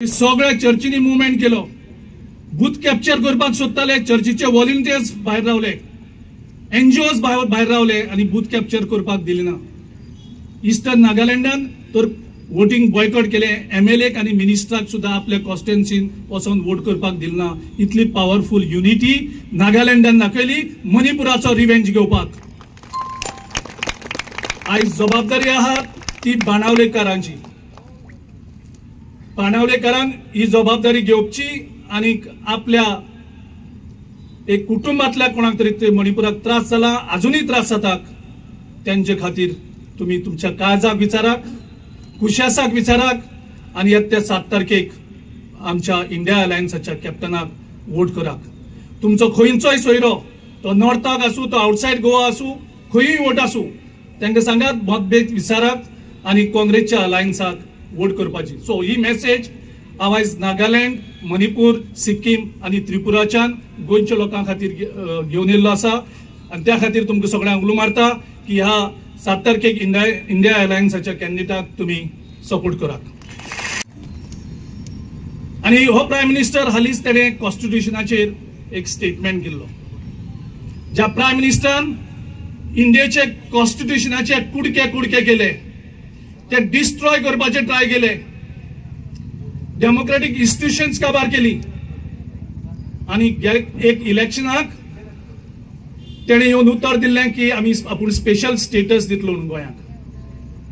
सगळ्या चर्चीनी मुवमेंट केलो. Booth capture करपाक सोदताले, चर्चीचे व्हॉलंटियर्स भायर रावले, एनजीओज भायर रावले आणि बूथ कॅप्चर करपाक दिले ना. इस्टर्न नागालँडान तर वोटिंग बॉयकॉट केले. एमएलए आणि मिनिस्टराक सुद्धा आपल्या कॉन्स्टिट्युएन्सीन वचून वोट करपाक दिले ना. इतली पॉवरफुल युनिटी नागालँडान दाखयली मणिपुराचो रिवेंज घेवपाक. आयज जबाबदारी आहा ती बाणावलेकारांची. बाणावलेकारांक ही जबाबदारी घेवची आणि आपल्या एक कुटुंबातल्या कोणाक तरी मणिपुराक त्रास जाला, अजूनही त्रास जातात, त्यांचे खातीर तुम्ही तुमच्या काळजाक विचाराक, कुशासाक विचाराक आणि येत्या 7 तारखेक आमच्या इंडिया अलायन्साच्या कॅप्टनाक वोट कराक. तुमचो खंयचोय सोयरो, तो नॉर्थाक आसूं, तो आउटसायड गोवा आसूं, खंयूय वोट आसूं, तांकां सांगात मतभेद विचारात आणि काँग्रेसच्या अलायन्साक वोट करपाची. सो ही मेसेज हांव आयज नागालँड, मणिपूर, सिक्कीम आणि त्रिपुराच्यान गोंयच्या लोकां खातीर घेवन येयल्लो आसा आणि त्या खातीर तुमकां सगळ्यांक उलो मारता की ह्या 7 तारखेक इंडिया अलायन्साच्या कॅन्डिडेटाक तुम्ही सपोर्ट करात. आणि हो प्रायम मिनिस्टर हालींच तेणे कॉन्स्टिट्युशनाचेर एक स्टेटमेंट केल्लो. ज्या प्रायम मिनिस्टरान इंडियेचे कॉन्स्टिट्युशनाचे कुडके केले, ते डिस्ट्रॉय करपाचे ट्राय केले, डेमोक्रेटिक इन्स्टिट्यूशन्स काबार केली आणि एक इलेक्शनाक तेणे येवन उतर दिल्लें की आपूण स्पेशल स्टेटस दितलो म्हणून गोंयाक,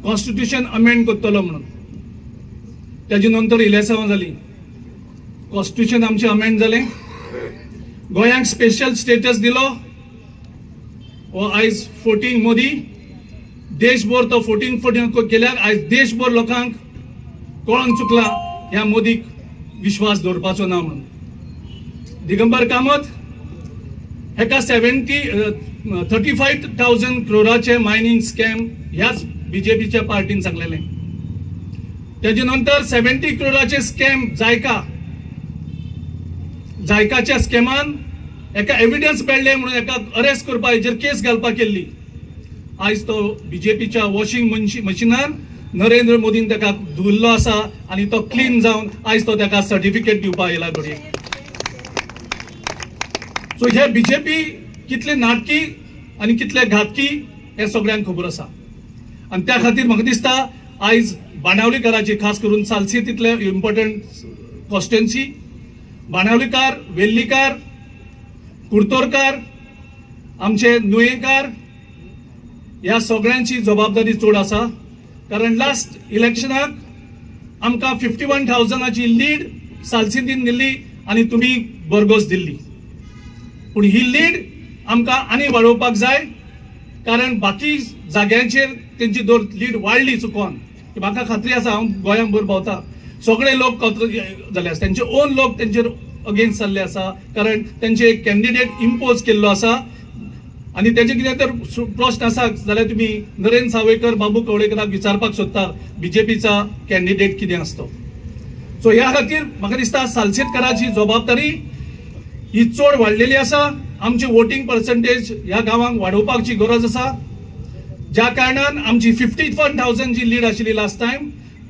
कॉन्स्टिट्युशन अमेंड करतलो म्हणून. त्याच्या नंतर इलेक्शनां जाली, कॉन्स्टिट्युशन आमचे अमेंड जालें, गोंयाक स्पेशल स्टेटस दिलो. आयज 14 मोदी देशभर तो 14 केल्याक आयज देशभर लोकांक कळून चुकला ह्या मोदीक विश्वास दवरपाचो ना म्हणून. दिगंबर कामत हेका 35,000 crore मायनिंग स्कॅम ह्याच बीजेपीच्या पार्टीन सांगलेले. त्याच्या नंतर 70 crore स्कॅम जायकाच्या स्कॅमान एका एव्हिडन्स मेळ्ळे म्हणून एका अरेस्ट करपा हेजेर केस घालपाक केल्ली. आयज तो बीजेपीच्या वॉशिंग मशिनार नरेंद्र मोदीन ताका धुल्लो आसा आणि तो क्लीन जावन आयज तो ताका सर्टिफिकेट दिवपाक येयला घडये. सो हे बीजेपी कितले नाटकी आणि कितले घातकी हे सगळ्यांक खबर आसा. आणि त्या खातीर म्हाका दिसता आयज बाणावलीकाराची, खास करून सालसी तितले इम्पॉर्टंट कॉन्स्टिट्युएन्सी, बाणावलीकार, वेल्लीकार, कुर्तोरकार, आमचे नुयेकार, ह्या सगळ्यांची जबाबदारी चड आसा. कारण लास्ट इलेक्शनाक आमकां 51,000ची लीड सालसीन दिल्ली आणि तुम्ही बरगोस दिल्ली. पूण ही लीड आमकां आनी वाडोवपाक जाय, कारण बाकी जाग्यांचेर तेंची लीड वाडली चुकोन. म्हाका खात्री आसा, हांव गोंयांत भर भोंवता, सगळे लोक जाले आसा, तेंचे ओन लोक तेंचेर अगेन्स्ट जाल्ले आसा, कारण तेंचे एक कॅन्डिडेट इम्पोज केल्लो आसा. आणि त्याचे कितें तर प्रश्न आसा जाल्यार तुम्ही नरेंद्र सावयकर, बाबू कवळेकराक विचारपाक सोदता बीजेपीचा कॅन्डिडेट कितें आसतो. सो ह्या खातीर म्हाका दिसता सालसेतकाराची जबाबदारी ही चड वाडलेली आसा. आमची वोटिंग पर्संटेज ह्या गांवांक वाडोवपाची गरज आसा. ज्या कारणान आमची 51,000 जी लीड आशिल्ली लास्ट टायम,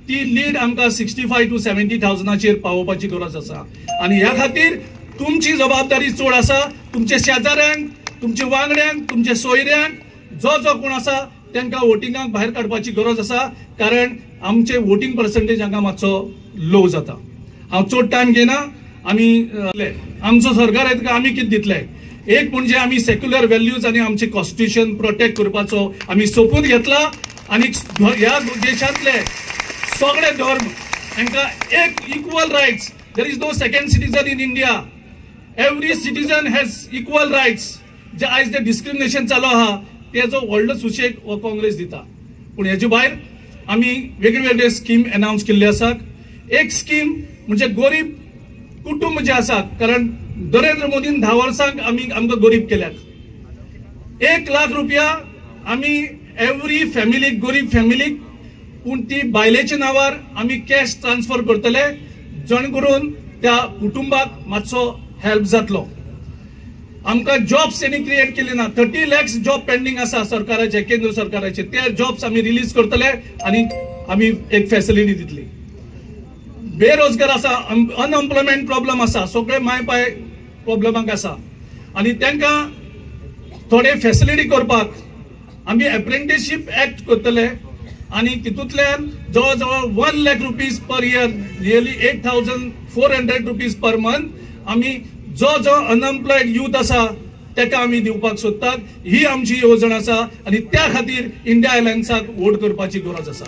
ती लीड आमकां 65 to 70,000 पावोवपाची गरज आसा. आणि ह्या खातीर तुमची जबाबदारी चड आसा. तुमच्या शेजाऱ्यांक, तुमच्या वांगड्यांक, तुमच्या सोयऱ्यांक, जो कोण आसा तांकां वोटिंगाक भायर काडपाची गरज आसा. कारण आमचे वोटिंग पर्संटेज हांगा मातसो लो जाता. हांव चड टायम घेना. आमी आमचो सरकार येता आमी कितें दितले, एक म्हणजे आमी सेक्युलर व्हॅल्यूज आणि आमचे कॉन्स्टिट्युशन प्रोटेक्ट करपाचो आमी सोपून घेतला. आणि ह्या देशांतले सगळे धर्म हांकां एक equal rights. There is no second citizen in India. Every citizen has equal rights. जे आयज ते डिस्क्रिमिनेशन चालू आहा तेजो व्हडलो सुशेग हो काँग्रेस दिता. पूण हेजे भायर आमी वेगळे स्कीम अनाउन्स केल्ले आसात. एक स्कीम म्हणजे गरीब कुटुंब जे आसात, कारण नरेंद्र मोदीन 10 वर्सांक आमकां गरीब केल्यात. 1 लाख रुपया आमी एव्हरी फॅमिलीक, गरीब फॅमिलीक, पूण ती बायलेच्या नांवार आमी कॅश ट्रान्सफर करतले, जण करून त्या कुटुंबाक मातसो हेल्प जातलो. आमकां जॉब्स तेणी क्रिएट केले ना. 30 lakhs जॉब पेंडिंग आसा सरकाराचे, केंद्र सरकाराचे. ते जॉब्स आमी रिलीज करतले आणि आमी एक फॅसिलिटी दितली. बेरोजगार आसा, अनएम्प्लॉयमेंट प्रॉब्लेम आसा, सगळे माय पाय प्रॉब्लेमाक आसा आणि त्यांना थोडे फॅसिलिटी करपाक आम्ही अप्रेंटिसशीप ऍक्ट करतले आणि तितूंतल्यान जवळ जवळ 1 lakh rupees per year, nearly 8,400 rupees per month आम्ही जो अनएम्प्लॉयड यूथ आसा ताका आम्ही दिवपाक सोदतात. ही आमची येवजण आसा आणि त्या खातीर इंडिया अलायन्साक वोट करपाची गरज आसा.